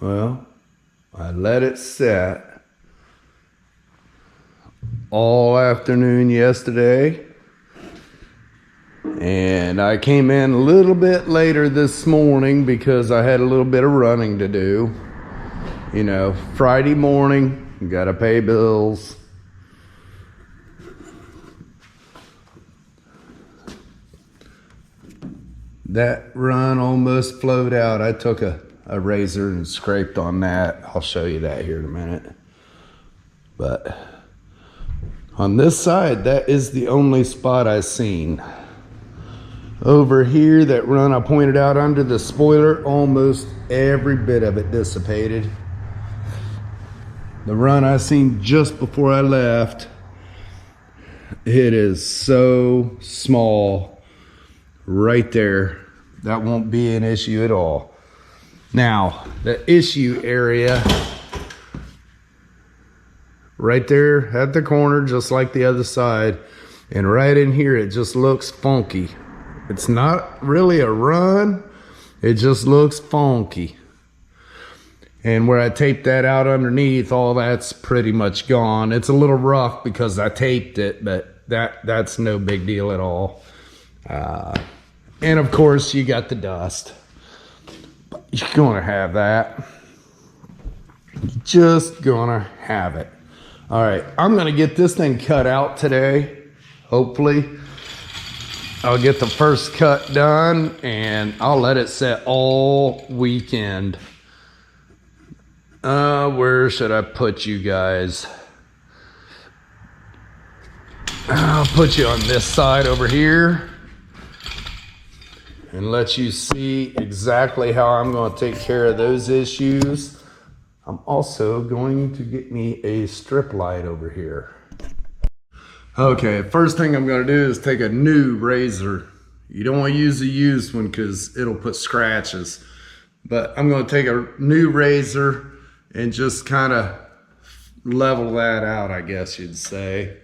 Well, I let it set all afternoon yesterday, and I came in a little bit later this morning because I had a little bit of running to do. You know, Friday morning, you gotta pay bills. That run almost flowed out. I took a razor and scraped on that. I'll show you that here in a minute. But on this side, that is the only spot I've seen. Over here, that run I pointed out under the spoiler, almost every bit of it dissipated. The run I seen just before I left, it is so small right there. That won't be an issue at all. Now, the issue area right there at the corner, just like the other side, and right in here, it just looks funky. It's not really a run, it just looks funky. And where I taped that out underneath, all that's pretty much gone. It's a little rough because I taped it, but that's no big deal at all. And of course, you got the dust. You're gonna have that. You're just gonna have it. All right, I'm gonna get this thing cut out today. Hopefully, I'll get the first cut done and I'll let it set all weekend. Where should I put you guys? I'll put you on this side over here and let you see exactly how I'm going to take care of those issues. I'm also going to get me a strip light over here. Okay, first thing I'm going to do is take a new razor. You don't want to use a used one because it'll put scratches. But I'm going to take a new razor and just kind of level that out, I guess you'd say.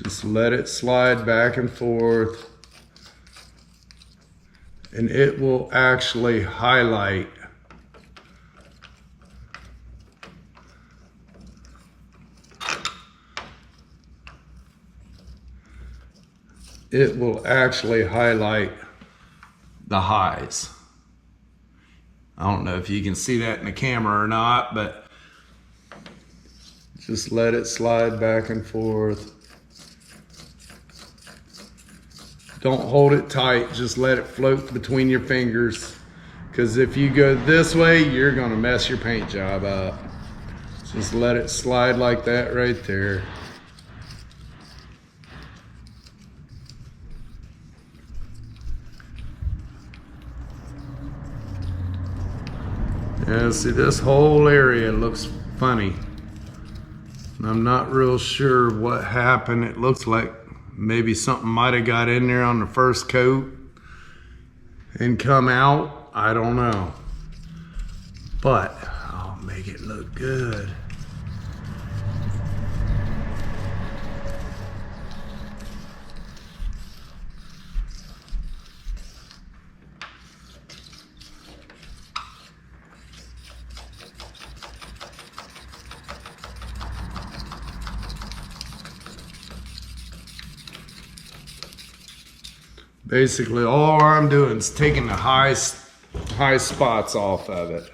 Just let it slide back and forth, and it will actually highlight the highs. I don't know if you can see that in the camera or not, but just let it slide back and forth. Don't hold it tight, just let it float between your fingers. Because if you go this way, you're gonna mess your paint job up. Just let it slide like that right there. Yeah, see, this whole area looks funny. I'm not real sure what happened. It looks like maybe something might have got in there on the first coat and come out. I don't know. But I'll make it look good. Basically, all I'm doing is taking the high spots off of it.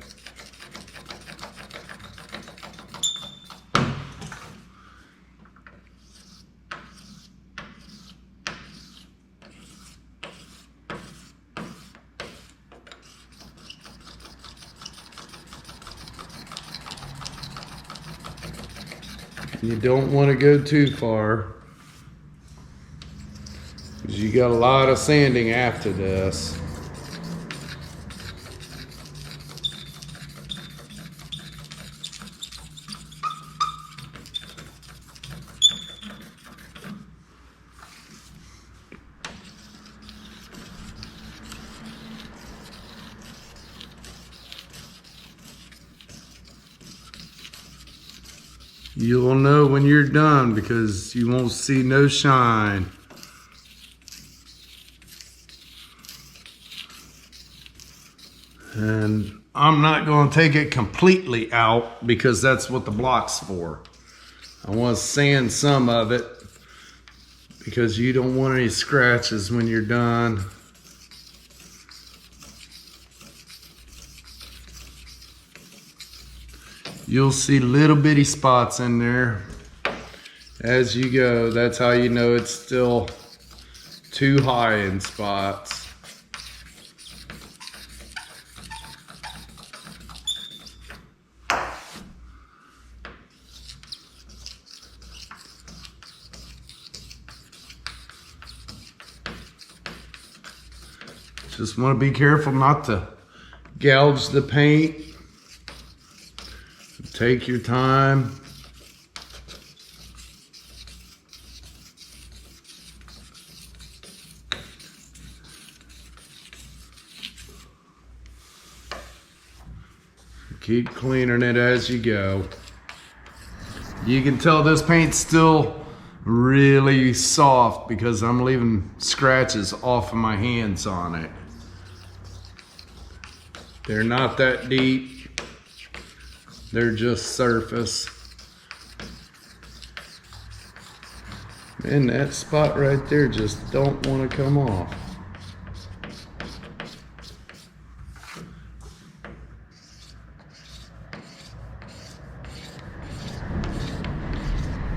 You don't want to go too far, because you got a lot of sanding after this. You'll know when you're done because you won't see no shine. And I'm not going to take it completely out because that's what the block's for. I want to sand some of it because you don't want any scratches when you're done. You'll see little bitty spots in there as you go. That's how you know it's still too high in spots. Just want to be careful not to gouge the paint. Take your time. Keep cleaning it as you go. You can tell this paint's still really soft because I'm leaving scratches off of my hands on it. They're not that deep. They're just surface. And that spot right there just don't want to come off.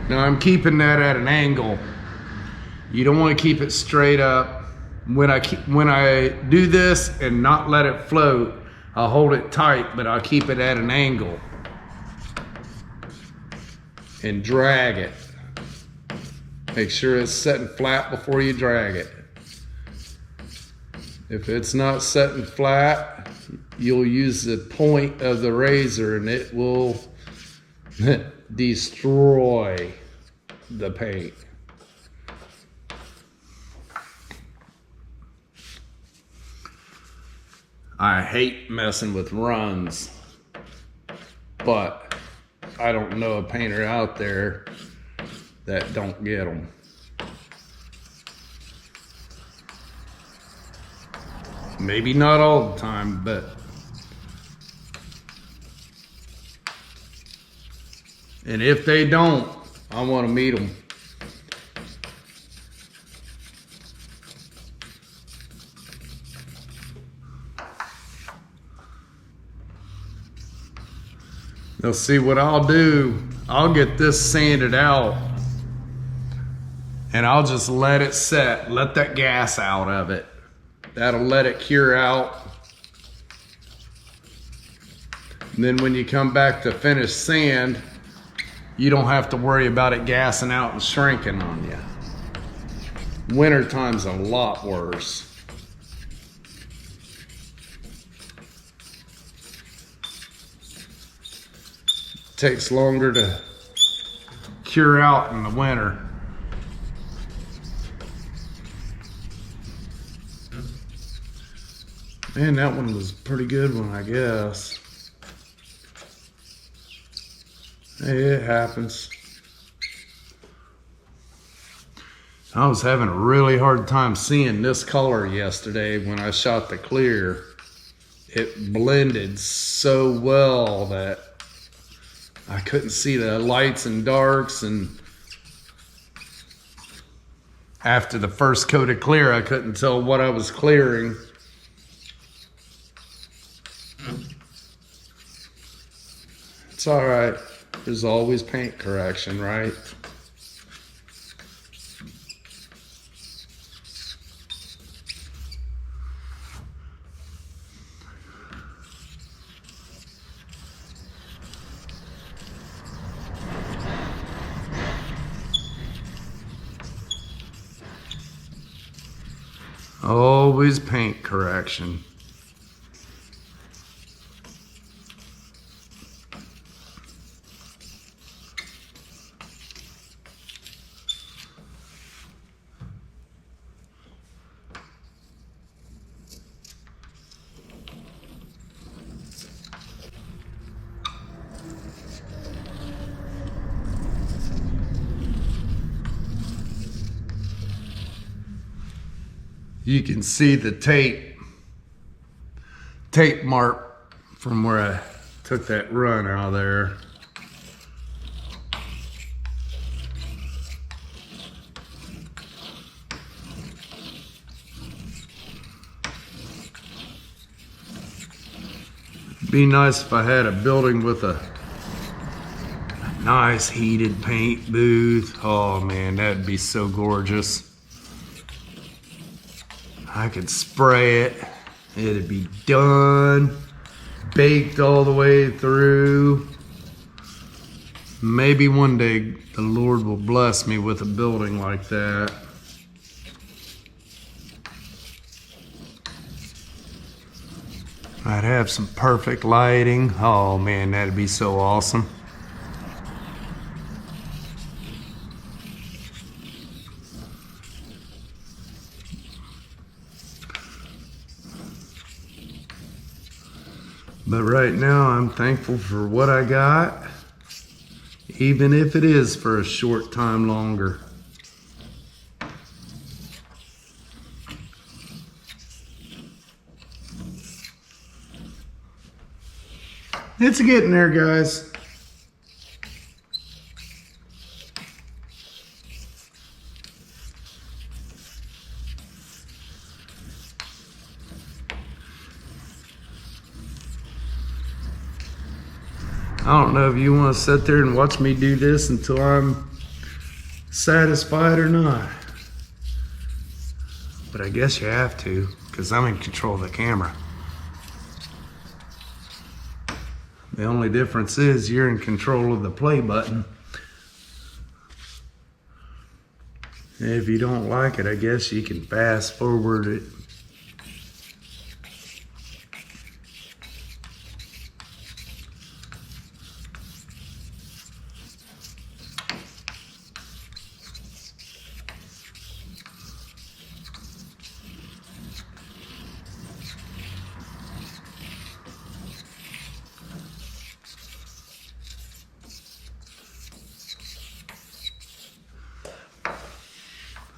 Now I'm keeping that at an angle. You don't want to keep it straight up. When I do this and not let it float, I'll hold it tight, but I'll keep it at an angle and drag it. Make sure it's setting flat before you drag it. If it's not setting flat, you'll use the point of the razor and it will destroy the paint. I hate messing with runs, but I don't know a painter out there that don't get them. Maybe not all the time, but and if they don't, I want to meet them. Now see what I'll do, I'll get this sanded out and I'll just let it set, let that gas out of it. That'll let it cure out. And then when you come back to finish sand, you don't have to worry about it gassing out and shrinking on you. Wintertime's a lot worse. Takes longer to cure out in the winter. Man, that one was a pretty good one, I guess. Hey, it happens. I was having a really hard time seeing this color yesterday when I shot the clear. It blended so well that I couldn't see the lights and darks, and after the first coat of clear, I couldn't tell what I was clearing. It's all right. There's always paint correction, right? Always paint correction. You can see the tape tape mark from where I took that run out of there. Be nice if I had a building with a nice heated paint booth. Oh man, that'd be so gorgeous. I could spray it. It'd be done, baked all the way through. Maybe one day the Lord will bless me with a building like that. I'd have some perfect lighting. Oh man, that'd be so awesome. But right now I'm thankful for what I got, even if it is for a short time longer. It's getting there, guys. I don't know if you want to sit there and watch me do this until I'm satisfied or not. But I guess you have to, because I'm in control of the camera. The only difference is you're in control of the play button. And if you don't like it, I guess you can fast forward it.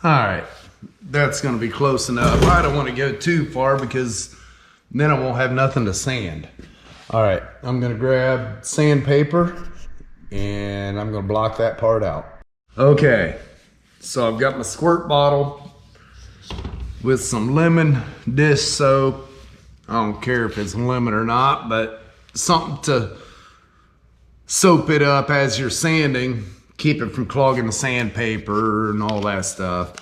All right, that's gonna be close enough. I don't wanna go too far because then I won't have nothing to sand. All right, I'm gonna grab sandpaper and I'm gonna block that part out. Okay, so I've got my squirt bottle with some lemon dish soap. I don't care if it's lemon or not, but something to soap it up as you're sanding. Keep it from clogging the sandpaper and all that stuff.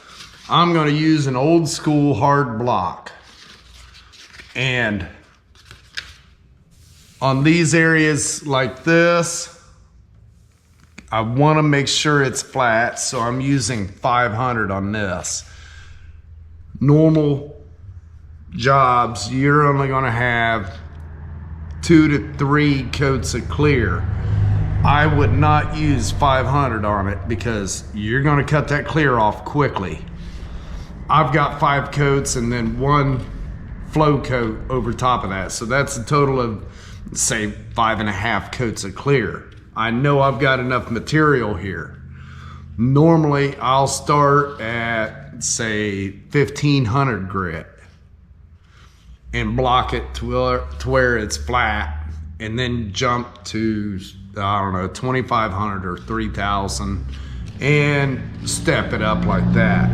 I'm gonna use an old school hard block. And on these areas like this, I wanna make sure it's flat, so I'm using 500 on this. Normal jobs, you're only gonna have 2 to 3 coats of clear. I would not use 500 on it because you're gonna cut that clear off quickly. I've got 5 coats and then 1 flow coat over top of that. So that's a total of, say, 5.5 coats of clear. I know I've got enough material here. Normally, I'll start at, say, 1500 grit and block it to where it's flat, and then jump to, I don't know, 2500 or 3000 and step it up like that.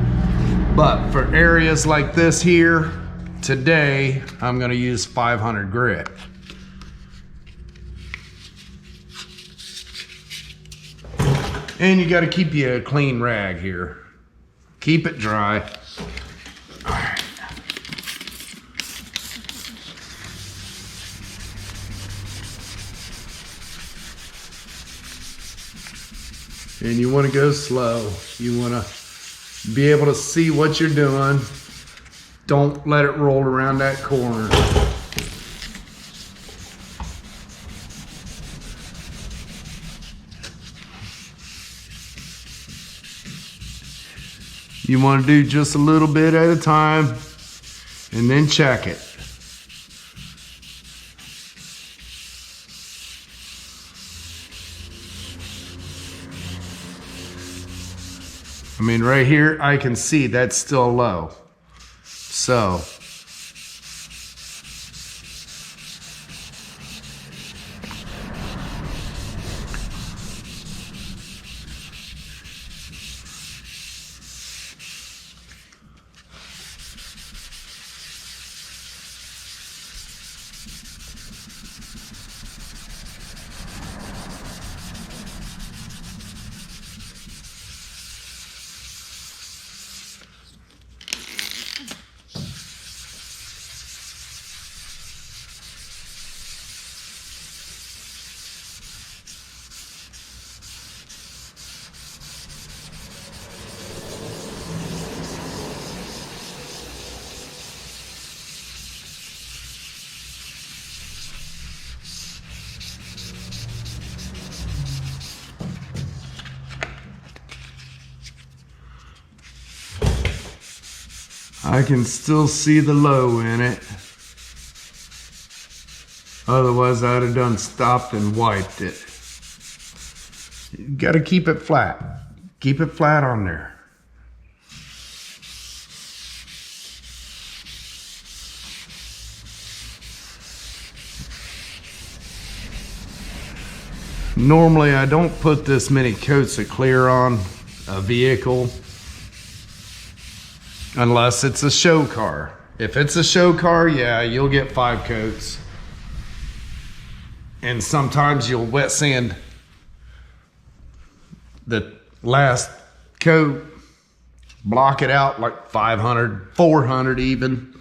But for areas like this here, today, I'm gonna use 500 grit. And you gotta keep you a clean rag here. Keep it dry. All right. And you want to go slow. You want to be able to see what you're doing. Don't let it roll around that corner. You want to do just a little bit at a time and then check it. I mean, right here, I can see that's still low. So, I can still see the low in it. Otherwise, I'd have done stopped and wiped it. You gotta keep it flat. Keep it flat on there. Normally, I don't put this many coats of clear on a vehicle unless it's a show car. If it's a show car, yeah, you'll get 5 coats. And sometimes you'll wet sand the last coat, block it out like 500, 400 even.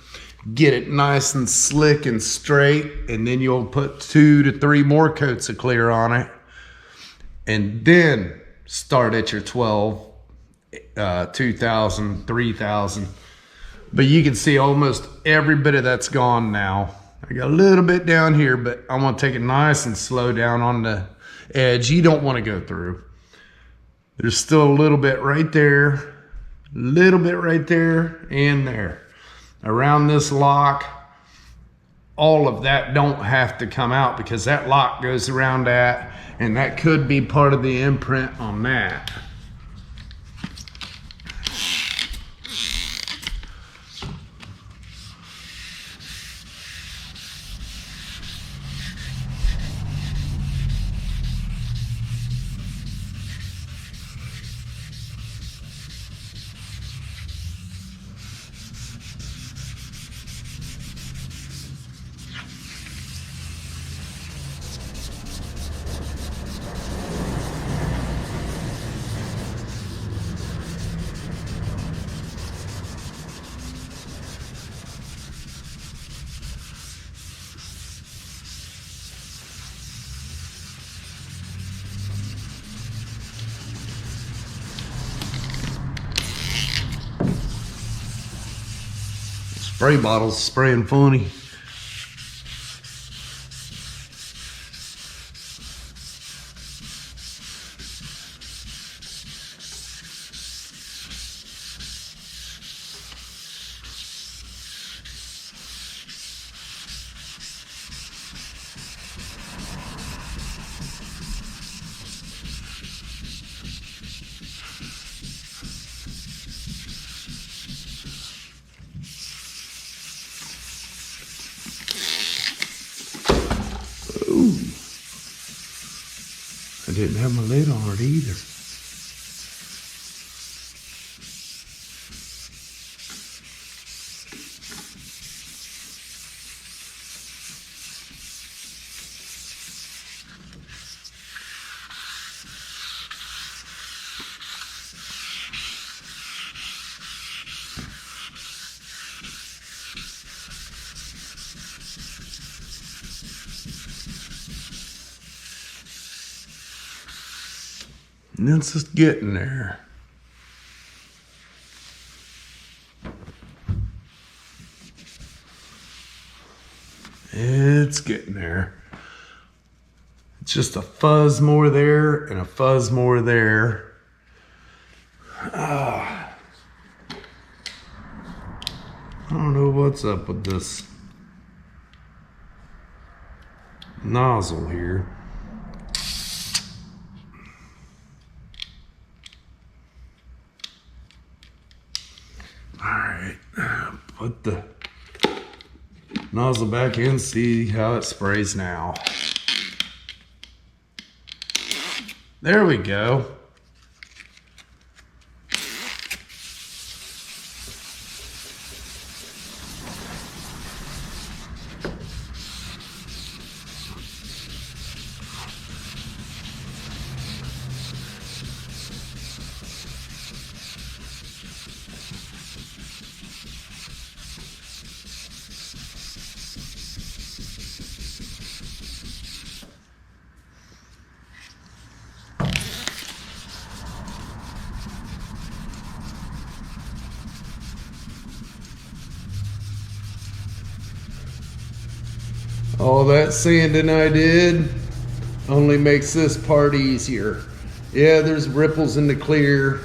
Get it nice and slick and straight, and then you'll put 2 to 3 more coats of clear on it. And then start at your 12, 2,000, 3,000. But you can see almost every bit of that's gone now. I got a little bit down here, but I want to take it nice and slow down on the edge. You don't want to go through. There's still a little bit right there, a little bit right there, and there. Around this lock, all of that don't have to come out because that lock goes around that, and that could be part of the imprint on that. Spray bottles spraying funny. Ooh. I didn't have my lid on it either. And it's just getting there. It's getting there. It's just a fuzz more there and a fuzz more there. I don't know what's up with this nozzle here. Alright, put the nozzle back in, see how it sprays now. There we go. All that sanding I did only makes this part easier. Yeah, there's ripples in the clear,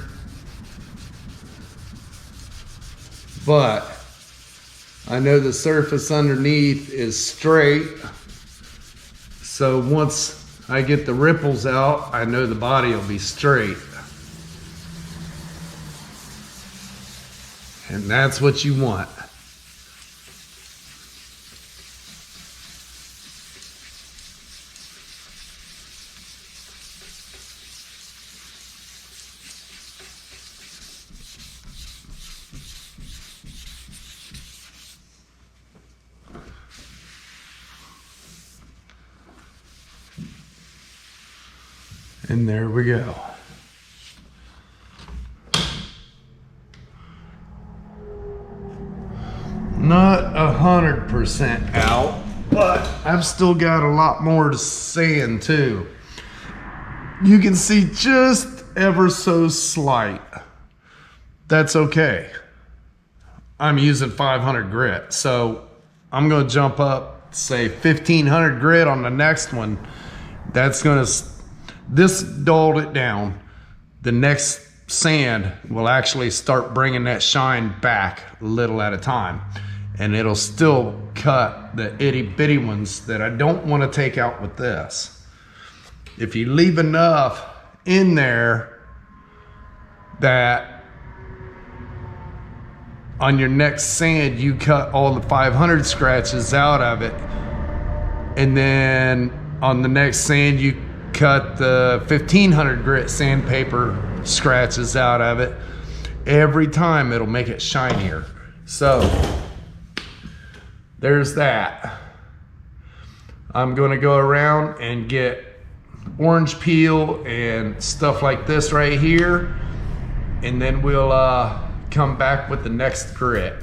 but I know the surface underneath is straight. So once I get the ripples out, I know the body will be straight. And that's what you want. And there we go. Not 100% out, but I've still got a lot more to sand too. You can see just ever so slight. That's okay. I'm using 500 grit, so I'm gonna jump up, say 1500 grit on the next one. That's gonna, this dulled it down. The next sand will actually start bringing that shine back a little at a time. And it'll still cut the itty bitty ones that I don't want to take out with this. If you leave enough in there that on your next sand you cut all the 500 scratches out of it, and then on the next sand you cut the 1500 grit sandpaper scratches out of it, every time it'll make it shinier. So there's that. I'm gonna go around and get orange peel and stuff like this right here, and then we'll come back with the next grit.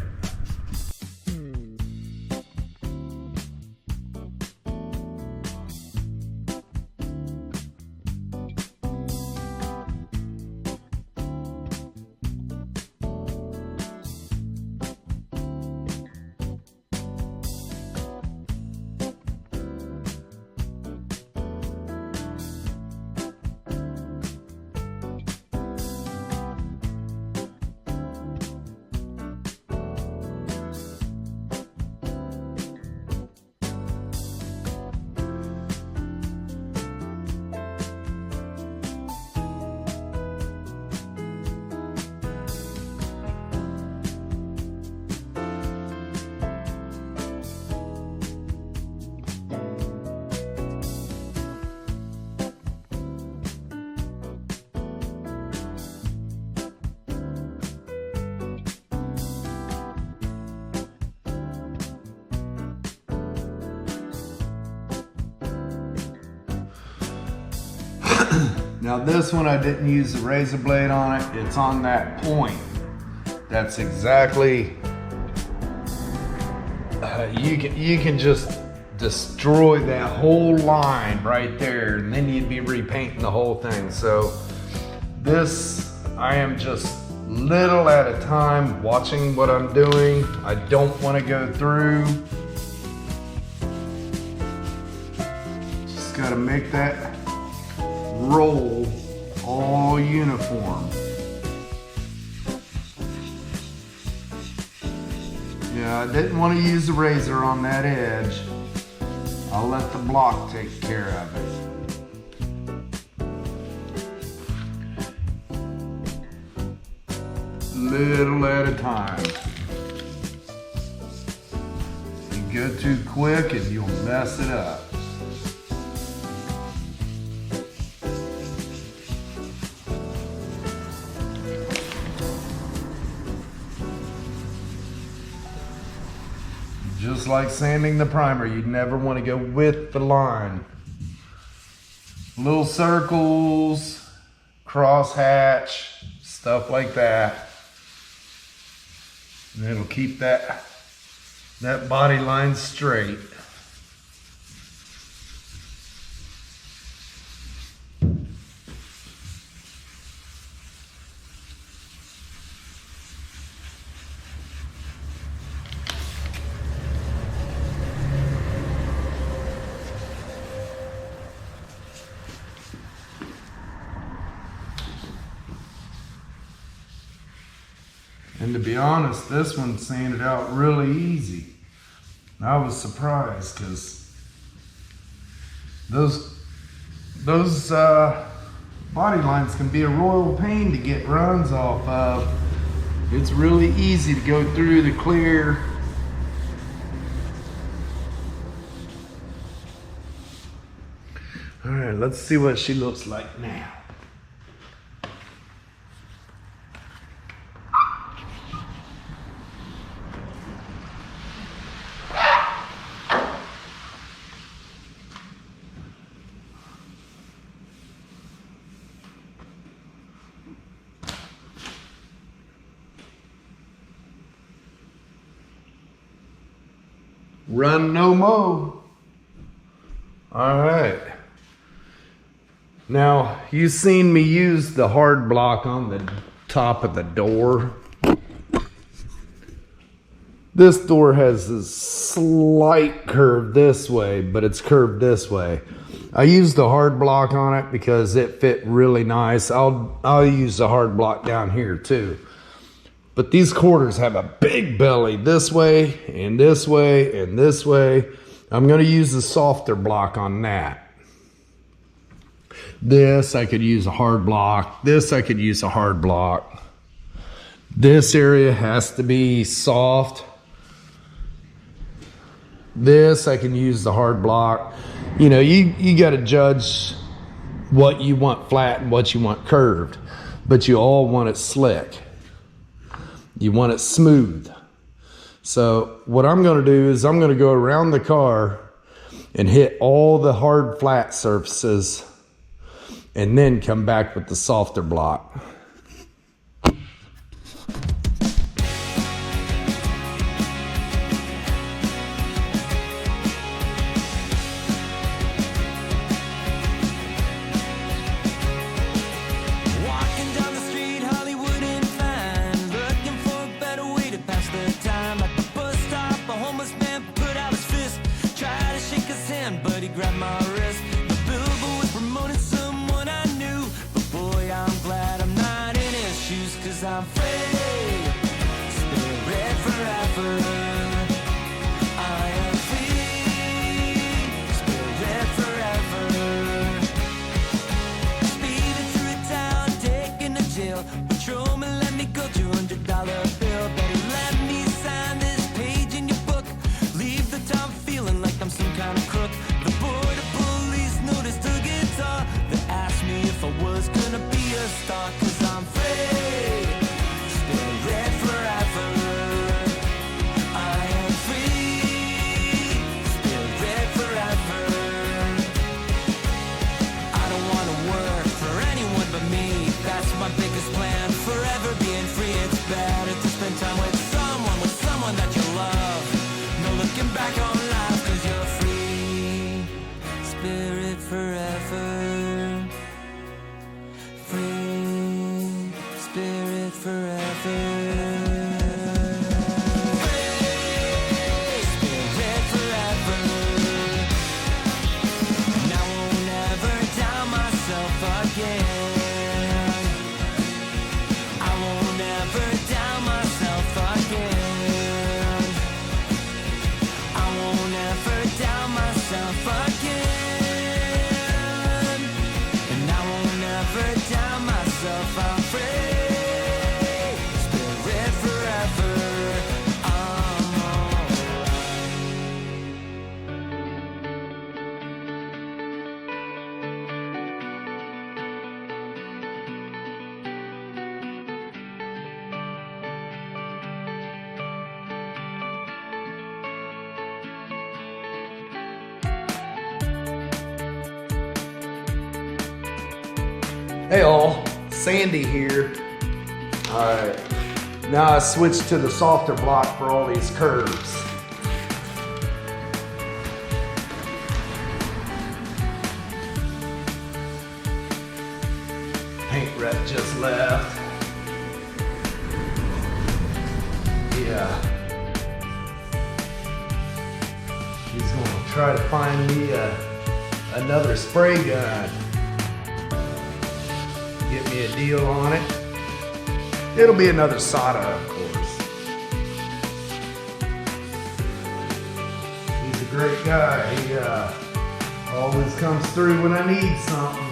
Now this one, I didn't use the razor blade on it. It's on that point. That's exactly, you can just destroy that whole line right there, and then you'd be repainting the whole thing. So this, I am just little at a time watching what I'm doing. I don't want to go through. Just gotta make that roll all uniform. Yeah, I didn't want to use the razor on that edge. I'll let the block take care of it. Little at a time. You go too quick and you'll mess it up. Just like sanding the primer, you'd never want to go with the line. Little circles, cross hatch, stuff like that. And it'll keep that body line straight. And to be honest, this one sanded out really easy. I was surprised because those body lines can be a royal pain to get runs off of. It's really easy to go through the clear. All right, let's see what she looks like now. Run no mo. All right. Now, you've seen me use the hard block on the top of the door. This door has a slight curve this way, but it's curved this way. I used the hard block on it because it fit really nice. I'll use the hard block down here too. But these quarters have a big belly this way and this way and this way. I'm going to use the softer block on that. This I could use a hard block. This I could use a hard block. This area has to be soft. This I can use the hard block. You know, you got to judge what you want flat and what you want curved. But you all want it slick. You want it smooth. So what I'm going to do is I'm going to go around the car and hit all the hard flat surfaces and then come back with the softer block. I'm free, spirit forever. I am free, spirit forever. Speeding through town, taking a jail. Patrolman let me go, $200 bill. Better let me sign this page in your book. Leave the town feeling like I'm some kind of crook. The border police noticed a guitar. They asked me if I was gonna be a star. 'Cause I'm free. My biggest plan, forever being free. It's better to spend time with someone that you love. No looking back on life, 'cause you're free, spirit forever. Free, spirit forever. Hey all, Sandy here. Alright, now I switched to the softer block for all these curves. Paint rep just left. Yeah. He's gonna try to find me another spray gun. Get me a deal on it. It'll be another soda, of course. great guy. He always comes through when I need something.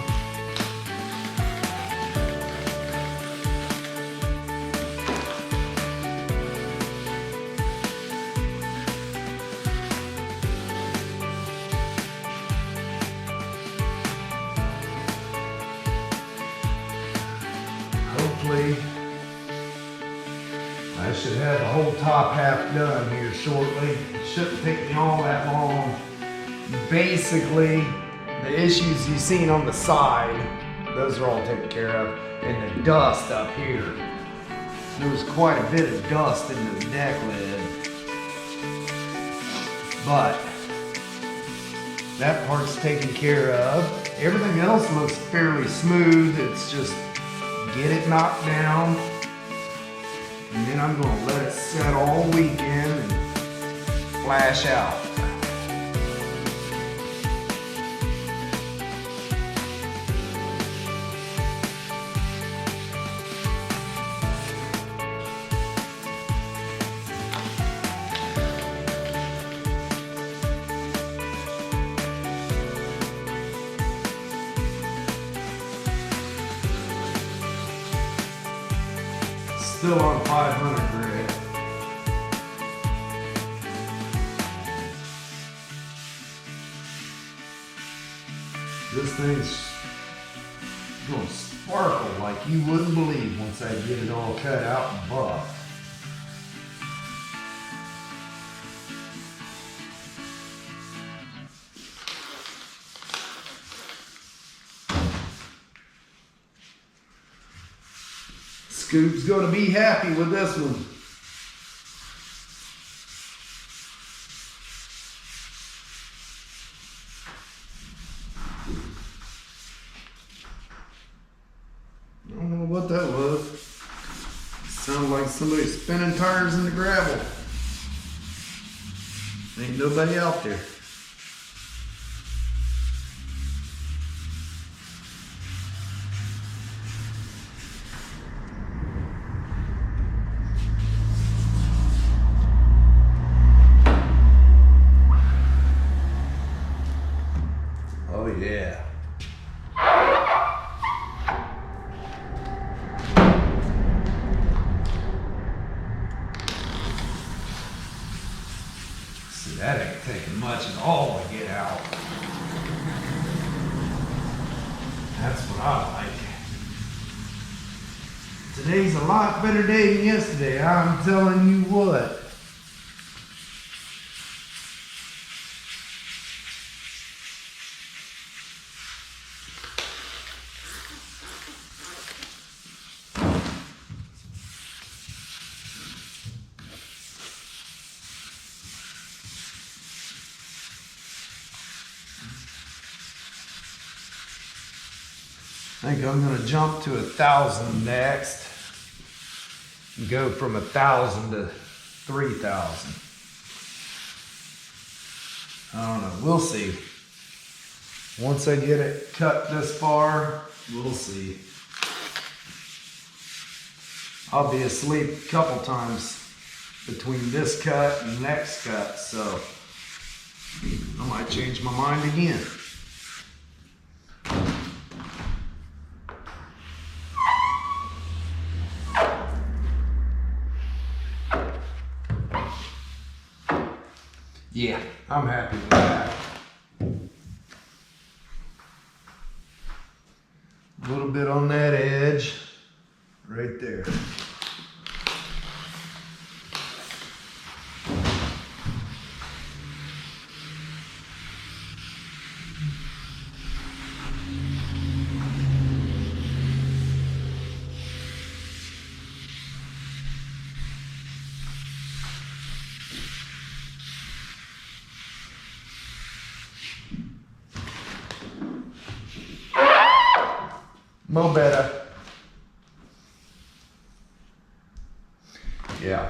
Hopefully, I should have the whole top half done here shortly. It shouldn't take me all that long. Basically, the issues you've seen on the side, those are all taken care of. And the dust up here. There was quite a bit of dust in the deck lid. But that part's taken care of. Everything else looks fairly smooth. It's just get it knocked down. And then I'm gonna let it set all weekend and flash out. Still on 500 grit. This thing's gonna sparkle like you wouldn't believe once I get it all cut out and buffed. Scoop's gonna be happy with this one. I don't know what that was. Sounded like somebody spinning tires in the gravel. Ain't nobody out there. Oh yeah. See, that ain't taking much at all to get out. That's what I like. Today's a lot better day than yesterday, I'm telling you what. I think I'm gonna jump to 1,000 next. And go from 1,000 to 3,000. I don't know, we'll see. Once I get it cut this far, we'll see. I'll be asleep a couple times between this cut and next cut, so I might change my mind again. Yeah, I'm happy with that. A little bit on that edge, right there. Mo better. Yeah,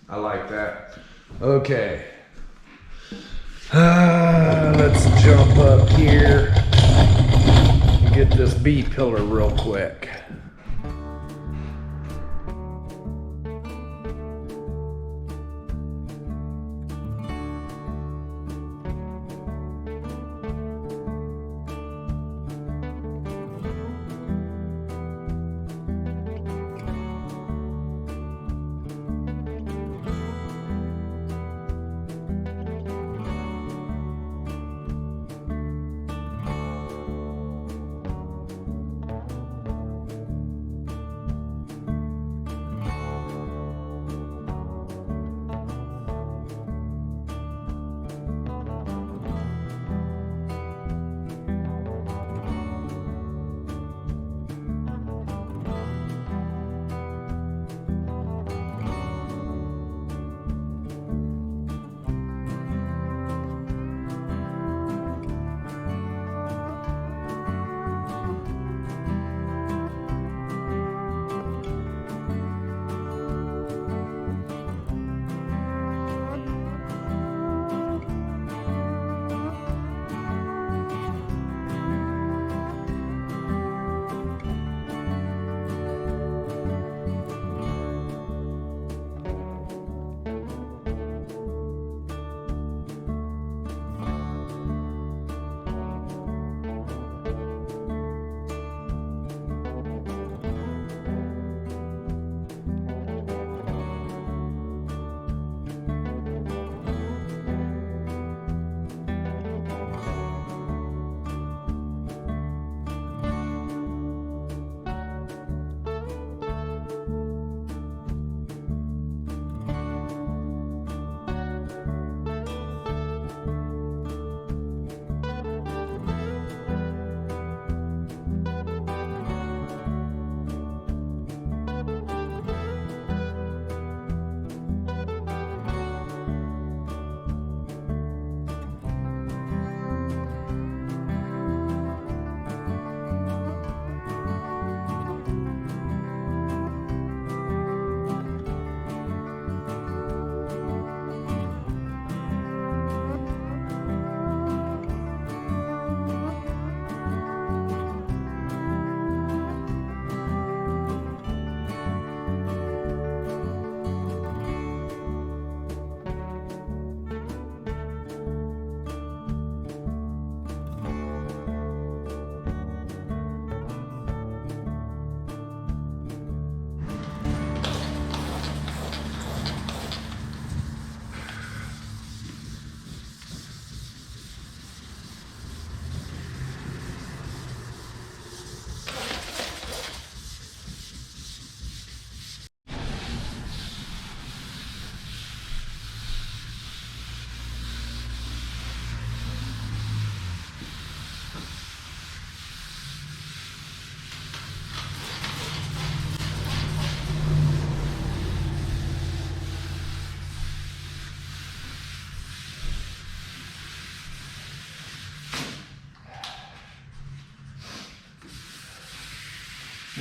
I like that. Okay. Let's jump up here and get this B pillar real quick.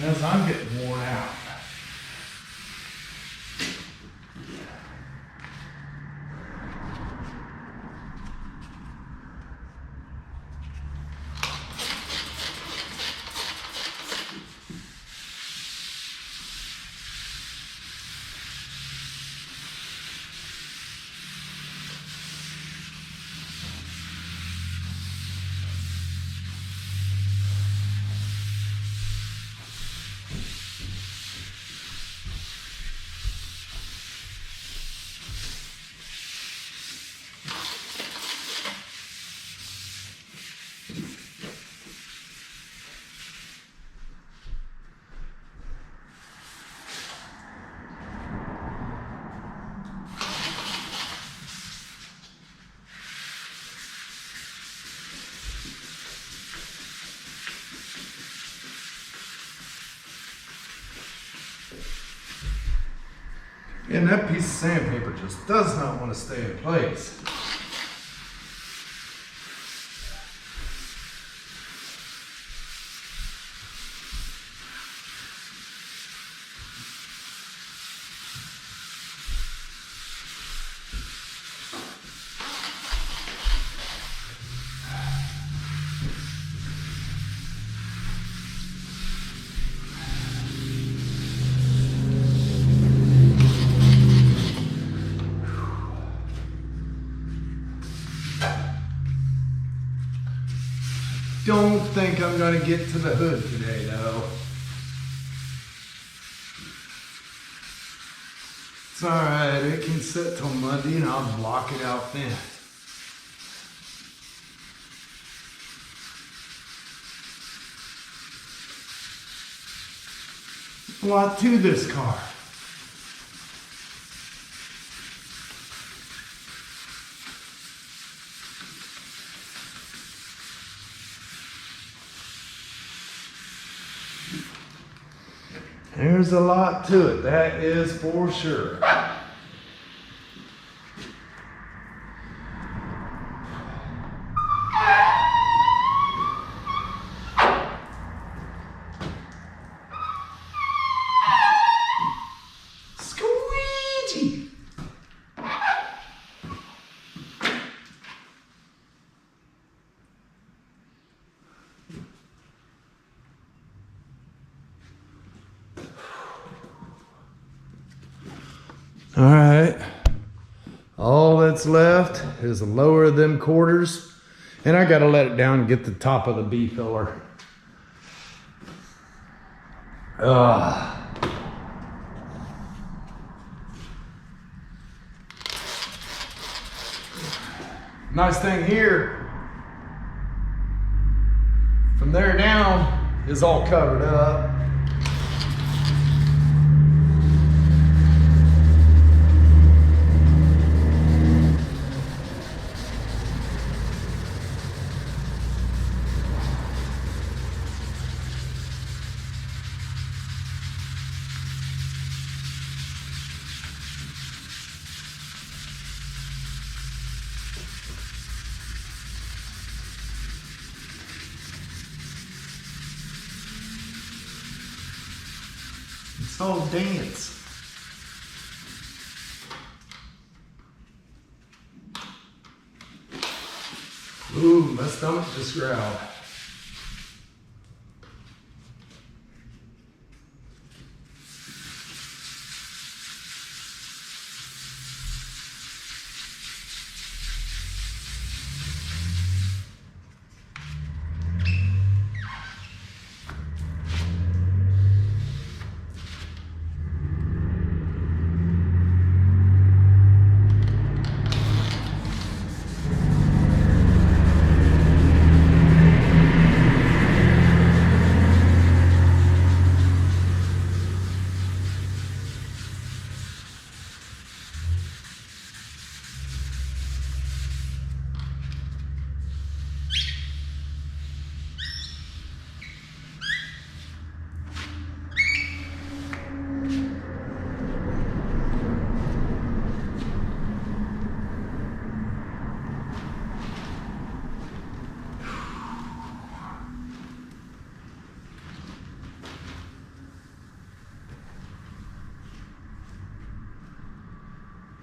as I'm getting worn out. And that piece of sandpaper just does not want to stay in place. Don't think I'm gonna get to the hood today though. It's alright, it can sit till Monday and I'll block it out then. A lot to this car. There's a lot to it, that is for sure. Squeegee! All right, all that's left is lower them quarters, and I gotta let it down and get the top of the B filler. Nice thing here, from there down is all covered up. It's all dance. Ooh, my stomach just growled.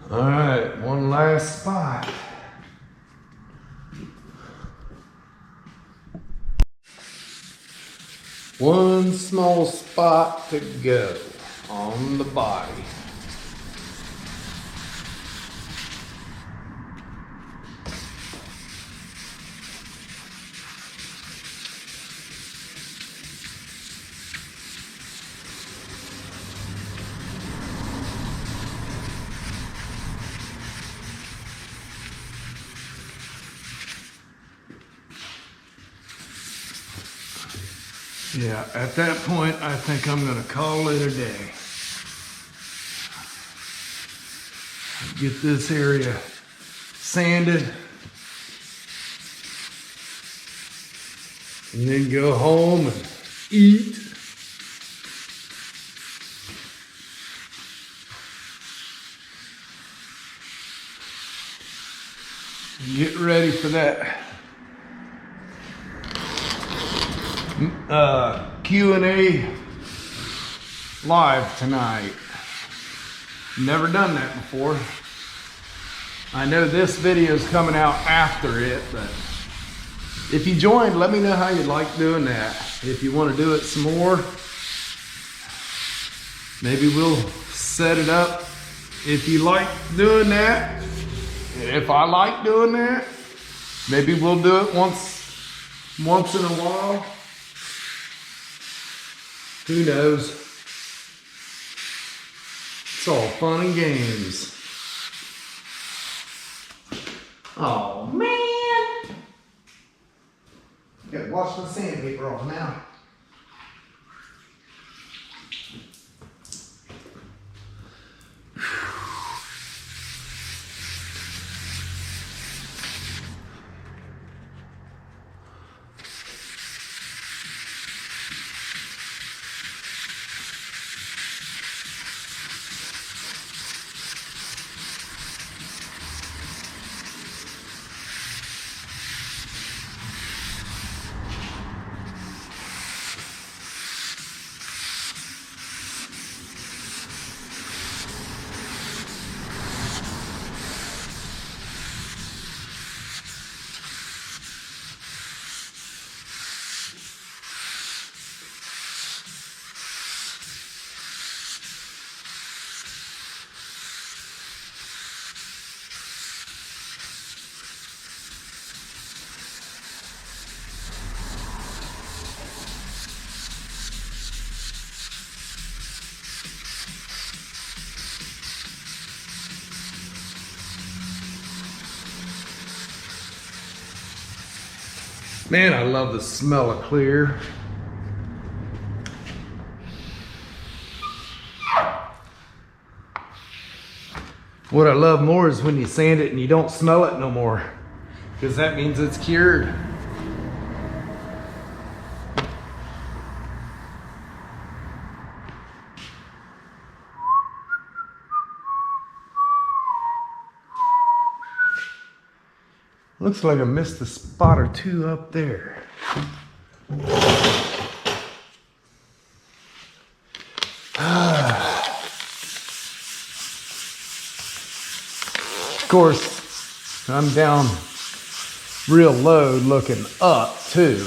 All right, one last spot. One small spot to go on the body. Yeah, at that point, I think I'm gonna call it a day. Get this area sanded. And then go home and eat. And get ready for that Q&A live tonight. Never done that before. I know this video is coming out after it, but if you joined, let me know how you'd like doing that. If you want to do it some more, maybe we'll set it up. If you like doing that, and if I like doing that, maybe we'll do it once in a while. Who knows? It's all fun and games. Oh man! Gotta watch the sandpaper off now. Man, I love the smell of clear. What I love more is when you sand it and you don't smell it no more, because that means it's cured. Looks like I missed a spot or two up there. Of course, I'm down real low looking up too.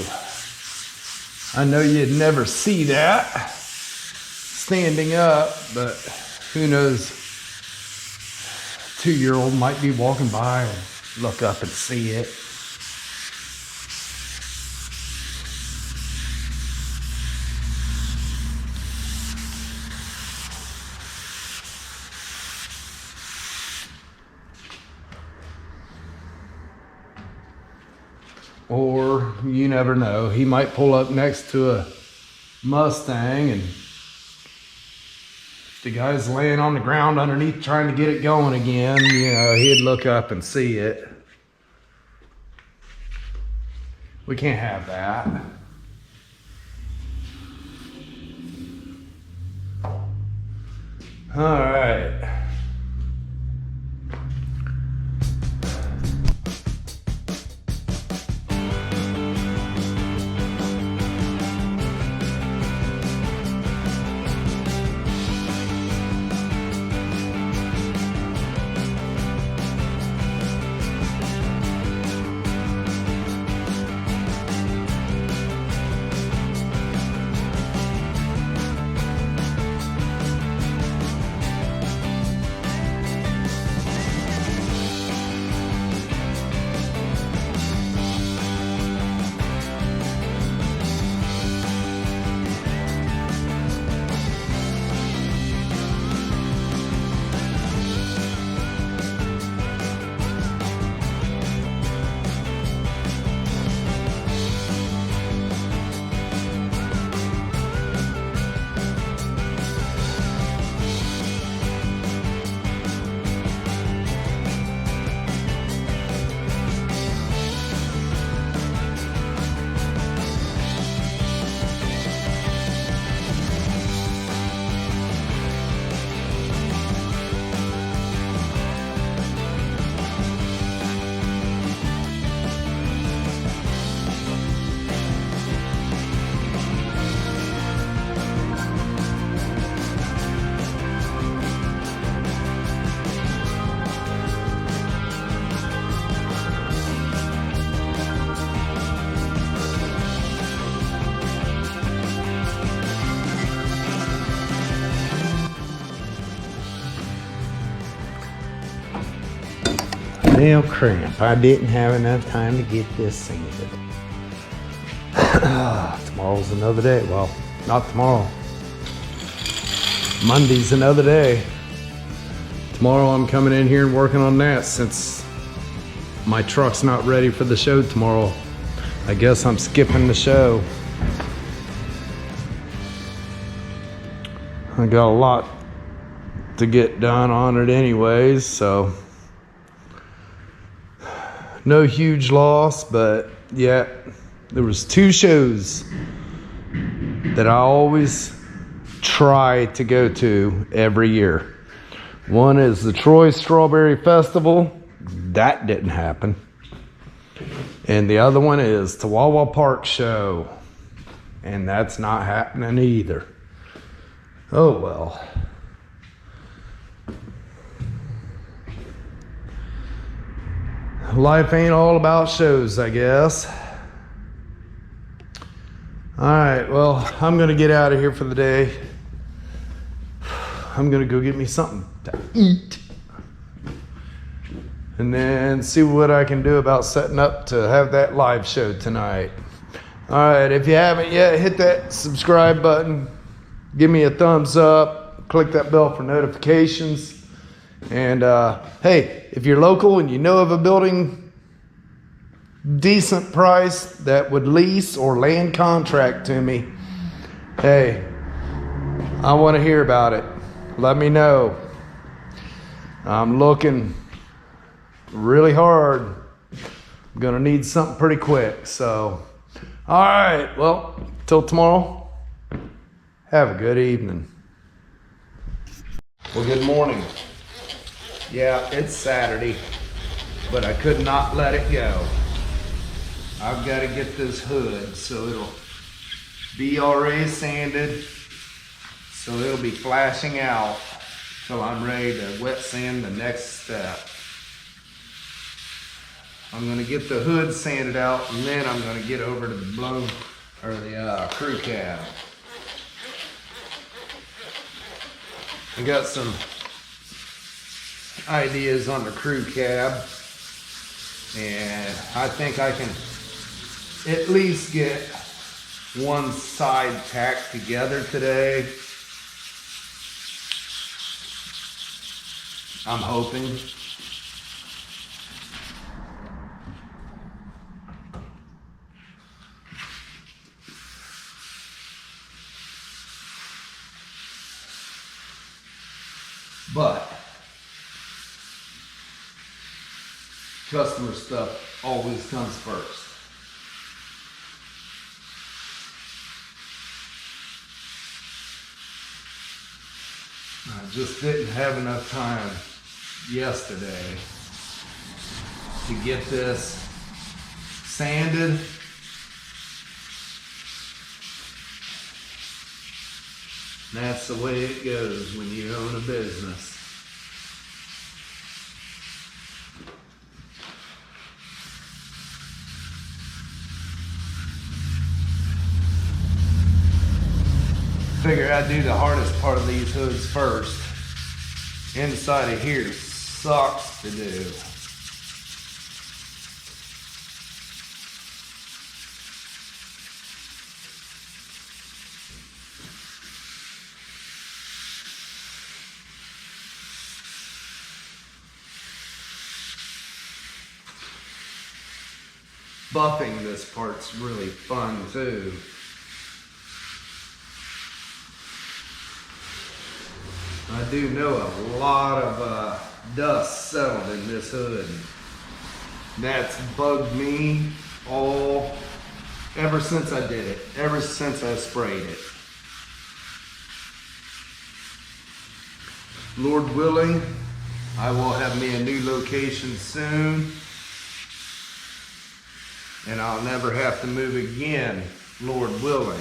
I know you'd never see that standing up, but who knows? A 2-year-old might be walking by and look up and see it. Or you never know, he might pull up next to a Mustang and the guy's laying on the ground underneath trying to get it going again, you know, he'd look up and see it. We can't have that. All right. Nail cramp. I didn't have enough time to get this sanded. Tomorrow's another day. Well, not tomorrow. Monday's another day. Tomorrow I'm coming in here and working on that since my truck's not ready for the show tomorrow. I guess I'm skipping the show. I got a lot to get done on it anyways, so no huge loss, but yeah, there was 2 shows that I always try to go to every year. One is the Troy Strawberry Festival. That didn't happen. And the other one is the Wawa Park Show. And that's not happening either. Oh well. Life ain't all about shows, I guess. Alright, well, I'm gonna get out of here for the day. I'm gonna go get me something to eat. And then see what I can do about setting up to have that live show tonight. Alright, if you haven't yet, hit that subscribe button. Give me a thumbs up. Click that bell for notifications. And hey, if you're local and you know of a building decent price that would lease or land contract to me, hey, I want to hear about it. Let me know. I'm looking really hard. I'm gonna need something pretty quick. So, all right, well, till tomorrow, have a good evening. Well, good morning. Yeah, it's Saturday, but I could not let it go. I've got to get this hood so it'll be already sanded, so it'll be flashing out till I'm ready to wet sand the next step. I'm gonna get the hood sanded out, and then I'm gonna get over to the crew cab. I got some ideas on the crew cab, and I think I can at least get one side tacked together today. I'm hoping. But customer stuff always comes first. I just didn't have enough time yesterday to get this sanded. That's the way it goes when you own a business. Figure I'd do the hardest part of these hoods first. Inside of here sucks to do. Buffing this part's really fun too. I do know a lot of dust settled in this hood. That's bugged me ever since I did it, ever since I sprayed it. Lord willing, I will have me a new location soon, and I'll never have to move again, Lord willing.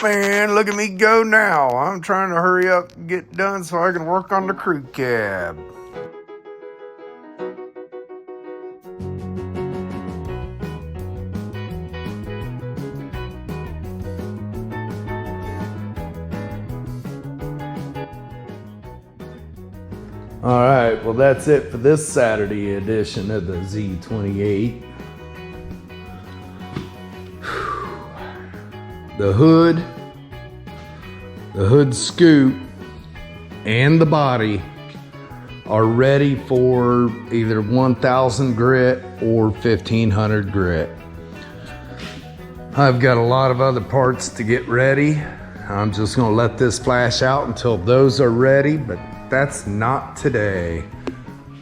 man, look at me go now. I'm trying to hurry up and get done so I can work on the crew cab. All right, well, that's it for this Saturday edition of the Z28. The hood scoop, and the body are ready for either 1000 grit or 1500 grit. I've got a lot of other parts to get ready. I'm just gonna let this flash out until those are ready, but that's not today.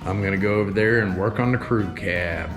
I'm gonna go over there and work on the crew cab.